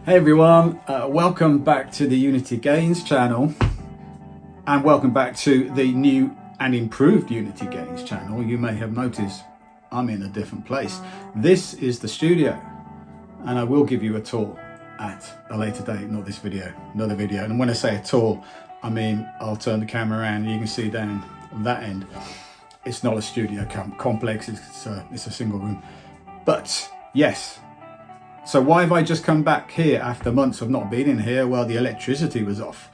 Hey everyone, welcome back to the Unity Gains channel, and welcome back to the new and improved Unity Gains channel. You may have noticed I'm in a different place. This is the studio, and I will give you a tour at a later date, not this video, another video. And when I say a tour, I mean I'll turn the camera around and you can see down that end. It's not a studio complex, it's a single room. But yes, so why have I just come back here after months of not being in here? Well, the electricity was off.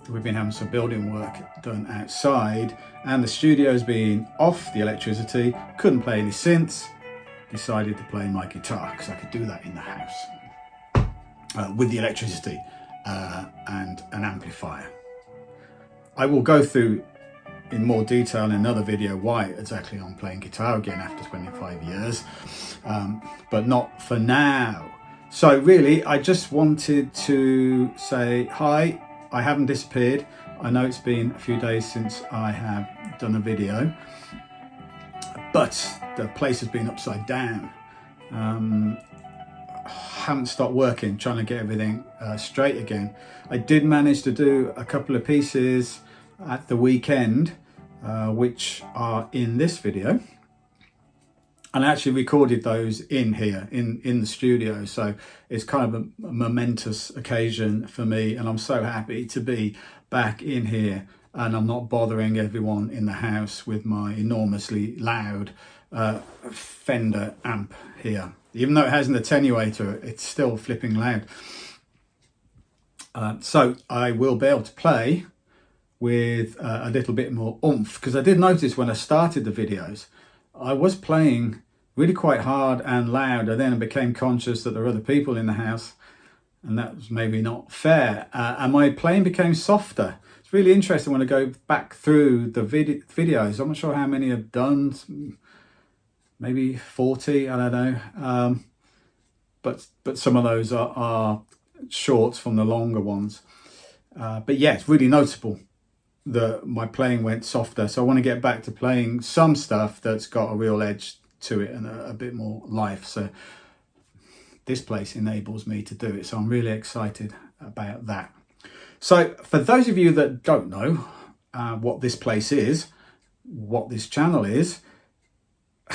We've been having some building work done outside, and the studio's been off the electricity. Couldn't play any synths. Decided to play my guitar because I could do that in the house with the electricity and an amplifier. I will go through in more detail in another video why exactly I'm playing guitar again after 25 years, but not for now. So really, I just wanted to say hi. I haven't disappeared. I know it's been a few days since I have done a video, but the place has been upside down. Haven't stopped working, trying to get everything straight again. I did manage to do a couple of pieces at the weekend, which are in this video, and I actually recorded those in here in the studio, so it's kind of a momentous occasion for me, and I'm so happy to be back in here, and I'm not bothering everyone in the house with my enormously loud Fender amp here. Even though it has an attenuator, it's still flipping loud. So I will be able to play with a little bit more oomph, because I did notice when I started the videos I was playing really quite hard and loud, and then I became conscious that there are other people in the house, and that was maybe not fair, and my playing became softer. It's really interesting when I go back through the videos. I'm not sure how many I've done, maybe 40, I don't know, but some of those are shorts from the longer ones, but yeah, it's really noticeable that my playing went softer. So I want to get back to playing some stuff that's got a real edge to it and a bit more life. So this place enables me to do it. So I'm really excited about that. So for those of you that don't know what this place is, what this channel is,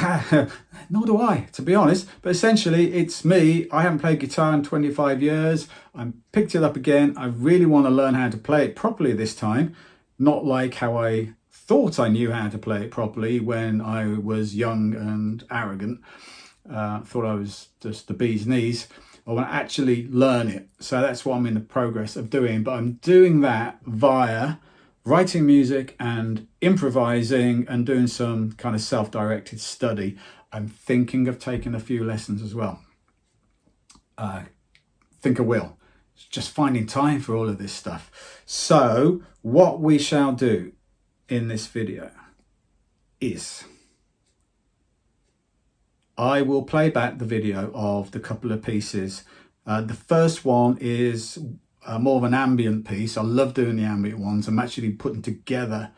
nor do I, to be honest, but essentially it's me. I haven't played guitar in 25 years. I picked it up again. I really want to learn how to play it properly this time. Not like how I thought I knew how to play it properly when I was young and arrogant. Thought I was just the bee's knees. I want to actually learn it. So that's what I'm in the progress of doing. But I'm doing that via writing music and improvising and doing some kind of self-directed study. I'm thinking of taking a few lessons as well. Think I will. It's just finding time for all of this stuff. So what we shall do in this video is I will play back the video of the couple of pieces. The first one is more of an ambient piece. I love doing the ambient ones. I'm actually putting together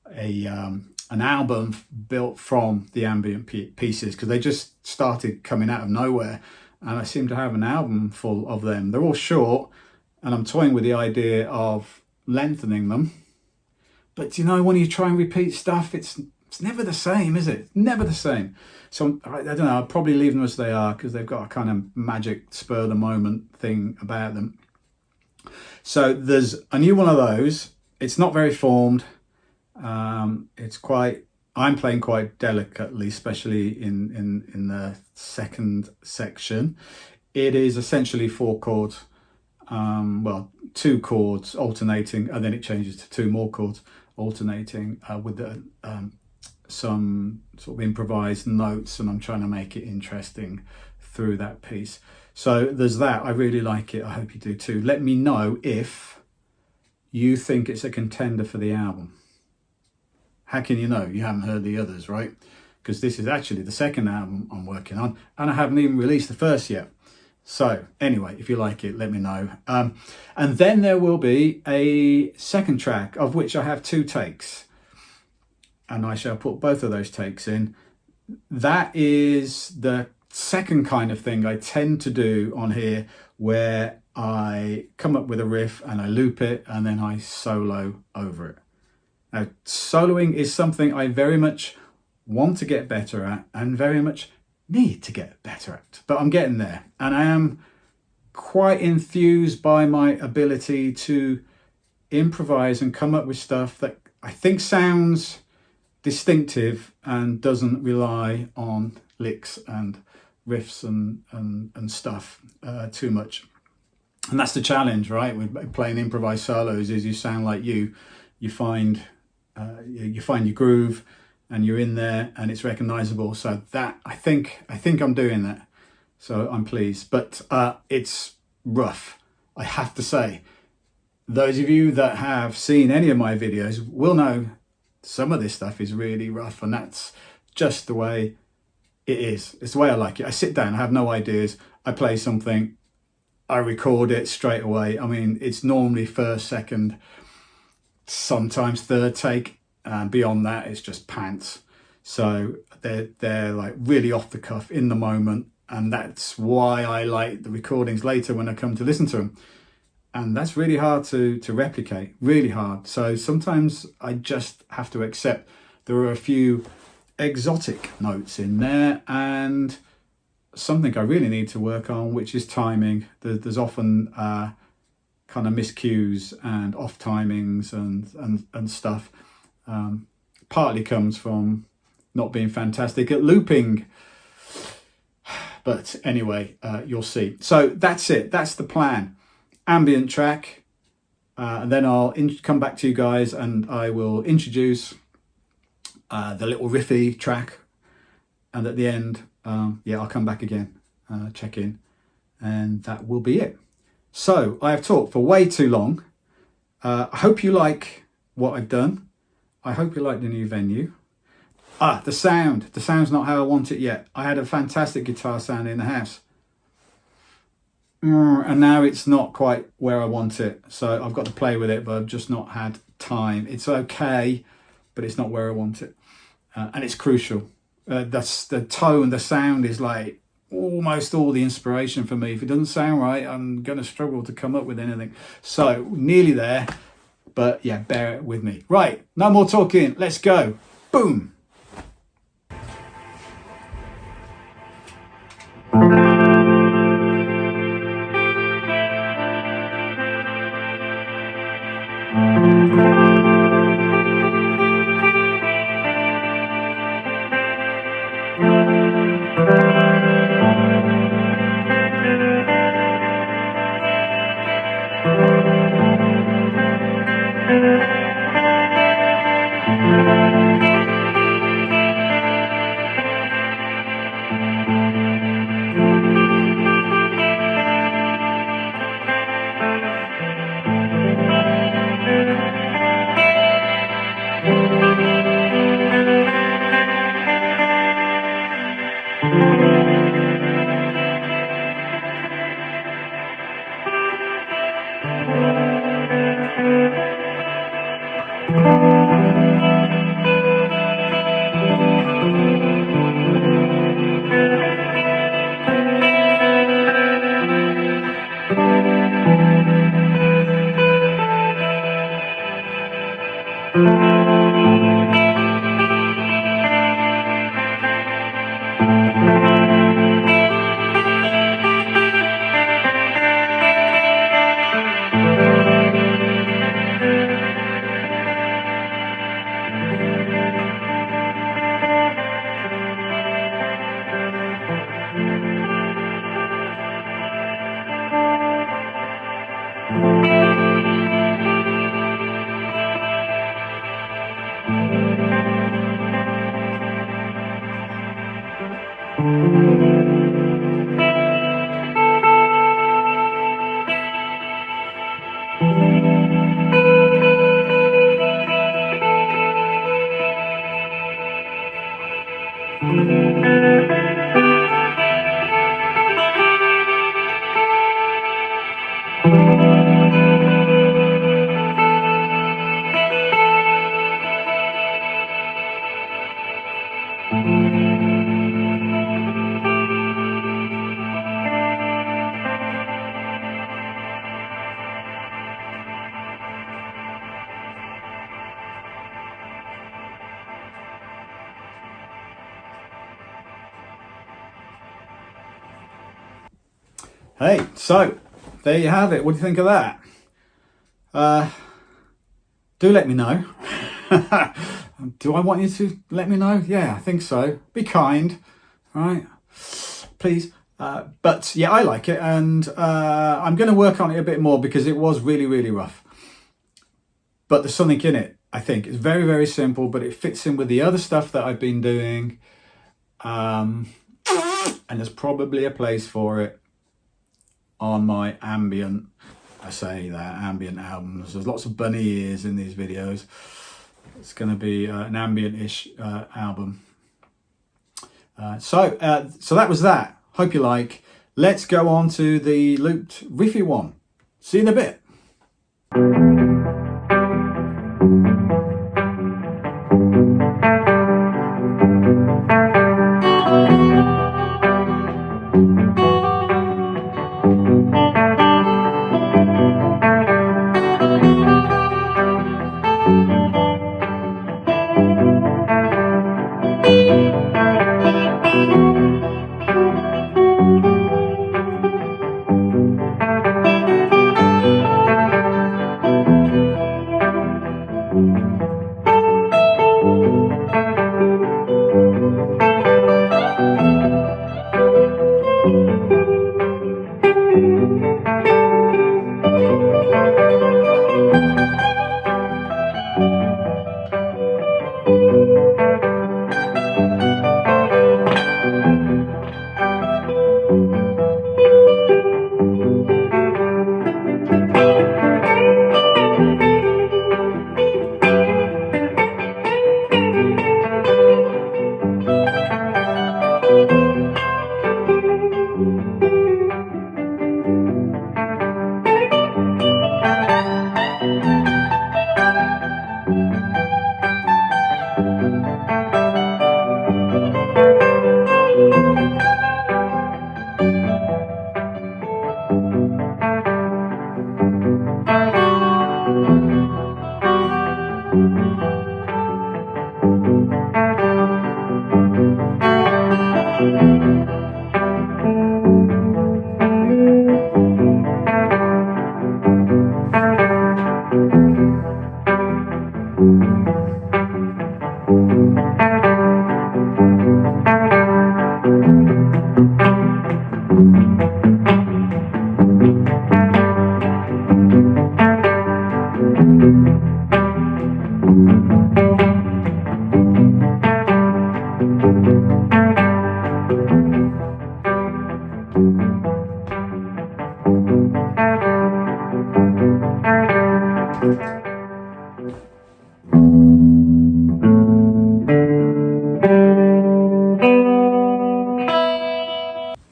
an album built from the ambient pieces, because they just started coming out of nowhere, and I seem to have an album full of them. They're all short, and I'm toying with the idea of lengthening them. But you know, when you try and repeat stuff, it's never the same, is it? Never the same. So I don't know, I'll probably leave them as they are, because they've got a kind of magic spur of the moment thing about them. So there's a new one of those. It's not very formed. I'm playing quite delicately, especially in the second section. It is essentially 4 chords, well, 2 chords alternating, and then it changes to 2 more chords alternating with some sort of improvised notes, and I'm trying to make it interesting through that piece. So there's that. I really like it. I hope you do too. Let me know if you think it's a contender for the album. How can you know? You haven't heard the others, right? Because this is actually the second album I'm working on, and I haven't even released the first yet. So anyway, if you like it, let me know. And then there will be a second track, of which I have 2 takes, and I shall put both of those takes in. That is the second kind of thing I tend to do on here, where I come up with a riff and I loop it and then I solo over it. Now, soloing is something I very much want to get better at and very much need to get better at, but I'm getting there, and I am quite enthused by my ability to improvise and come up with stuff that I think sounds distinctive and doesn't rely on licks and riffs and stuff too much. And that's the challenge, right, with playing improvised solos, is you sound like you find your groove and you're in there and it's recognizable. So that I think I'm doing that, so I'm pleased. But it's rough, I have to say. Those of you that have seen any of my videos will know some of this stuff is really rough, and that's just the way it is. It's the way I like it. I sit down, I have no ideas, I play something, I record it straight away. I mean, it's normally first, second, sometimes third take, and beyond that it's just pants. So they're like really off the cuff, in the moment, and that's why I like the recordings later when I come to listen to them. And that's really hard to replicate, really hard. So sometimes I just have to accept there are a few exotic notes in there, and something I really need to work on, which is timing. There's often kind of miscues and off timings and stuff. Partly comes from not being fantastic at looping. But anyway, you'll see. So that's it. That's the plan. Ambient track, and then I'll come back to you guys and I will introduce the little riffy track, and at the end I'll come back again, check in, and that will be it. So I have talked for way too long. I hope you like what I've done. I hope you like the new venue. The sound's not how I want it yet. I had a fantastic guitar sound in the house, and now it's not quite where I want it, so I've got to play with it, but I've just not had time. It's okay, but it's not where I want it, and it's crucial. That's the tone. The sound is like almost all the inspiration for me. If it doesn't sound right, I'm gonna struggle to come up with anything. So nearly there, but yeah, bear it with me. Right, no more talking, let's go. Boom. Hey, so there you have it. What do you think of that? Do let me know. Do I want you to let me know? Yeah, I think so. Be kind, right? Please. But yeah, I like it, and I'm going to work on it a bit more because it was really, really rough. But there's something in it, I think. It's very, very simple, but it fits in with the other stuff that I've been doing. And there's probably a place for it on my ambient, I say that, ambient albums. There's lots of bunny ears in these videos. It's going to be an ambient-ish album. So that was that. Hope you like. Let's go on to the looped riffy one. See you in a bit.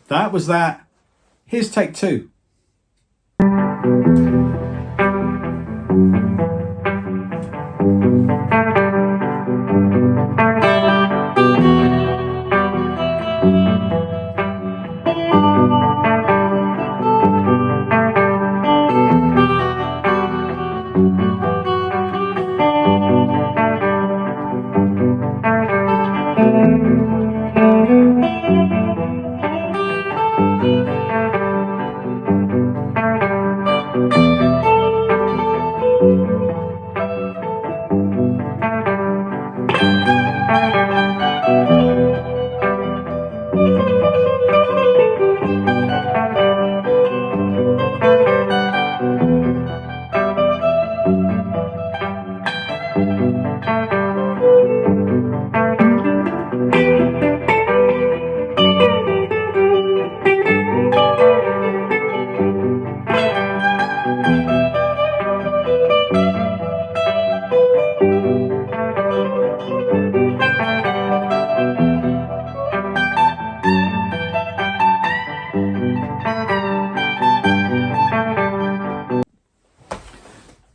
That was that. Here's take two.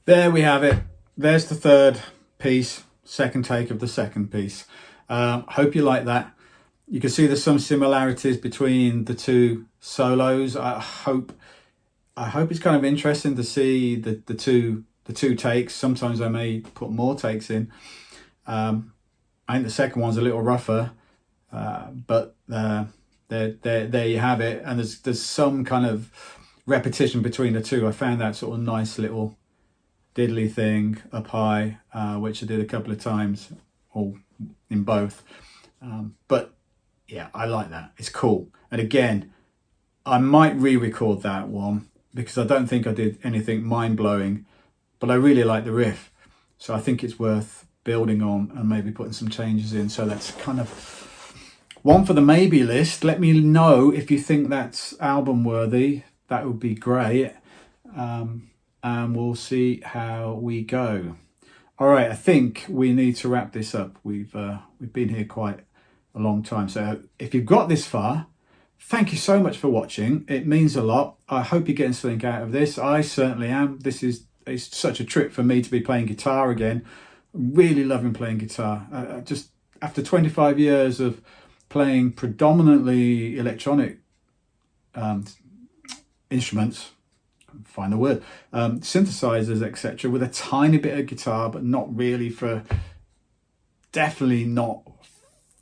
There we have it. There's the third piece, second take of the second piece. Hope you like that. You can see there's some similarities between the two solos. I hope it's kind of interesting to see the two takes. Sometimes I may put more takes in. I think the second one's a little rougher, but the there you have it. And there's some kind of repetition between the two. I found that sort of nice little diddly thing up high, which I did a couple of times, or in both. But yeah, I like that. It's cool. And again, I might re-record that one because I don't think I did anything mind-blowing, but I really like the riff. So I think it's worth building on and maybe putting some changes in. So that's kind of one for the maybe list. Let me know if you think that's album worthy. That would be great. And we'll see how we go. All right, I think we need to wrap this up. We've been here quite a long time. So if you've got this far, thank you so much for watching. It means a lot. I hope you're getting something out of this. I certainly am. It's such a trip for me to be playing guitar again. Really loving playing guitar. Just after 25 years of playing predominantly electronic instruments, find the word, synthesizers, etc., with a tiny bit of guitar, but not really definitely not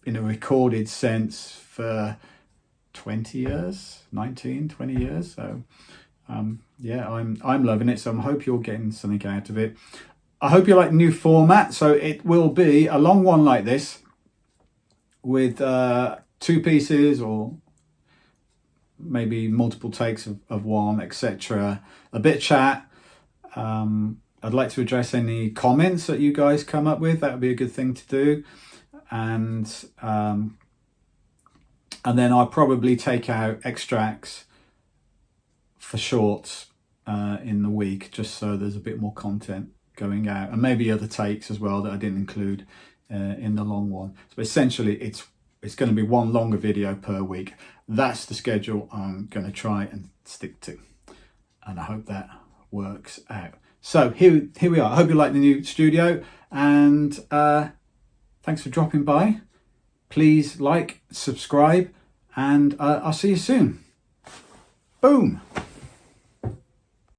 in a recorded sense for 20 years, 19, 20 years. So yeah, I'm loving it. So I hope you're getting something out of it. I hope you like the new format. So it will be a long one like this with 2 pieces, or maybe multiple takes of one, etc. A bit of chat. I'd like to address any comments that you guys come up with. That would be a good thing to do. And then I'll probably take out extracts for shorts in the week, just so there's a bit more content going out, and maybe other takes as well that I didn't include in the long one. So essentially it's going to be one longer video per week. That's the schedule I'm going to try and stick to, and I hope that works out. So here we are. I hope you like the new studio, and thanks for dropping by. Please like, subscribe, and I'll see you soon. Boom.